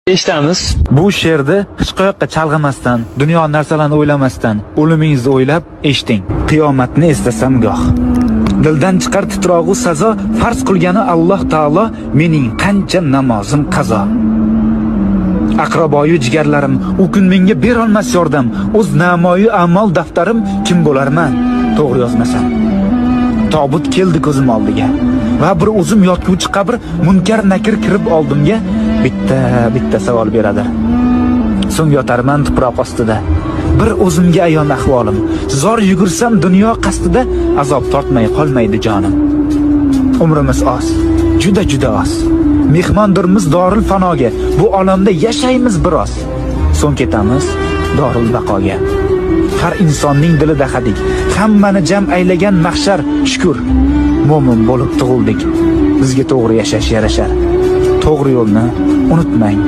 Eshitamiz. Bu she'rni hech qayoqqa chalg'imasdan, dunyo narsalarini o'ylamasdan, o'limingizni o'ylab eshiting. Qiyomatni eslasam goh. Dildan chiqar titrog'u sazo, farz qilgani Alloh taolo, mening qancha namozim qazo. Aqraboyu jigarlarim, u kun menga berolmas yordam, o'z namoyi amal daftarim kim bo'larman, to'g'ri yozmasam. Tobut keldi ko'zim oldiga va bir o'zim yotguvchi qabr, munkar nakir kirib oldimga bitta savol beradi. So'ng yotarman tuproq ostida. Bir o'zimga ayon ahvolim. Zor yugursam dunyo qasdida, azob tortmay qolmaydi jonim. Umrimiz oz, juda oz. Mehmondirmiz dorul fanoga, bu olamda yashaymiz biroz. So'ng ketamiz dorul baqoga. Har insonning dilida hadik, hammani jam aylagan mahshar, shukr. Mo'min bo'lib tug'ildik. Bizga to'g'ri yashash yarashar. To'g'ri yo'lni unutmang.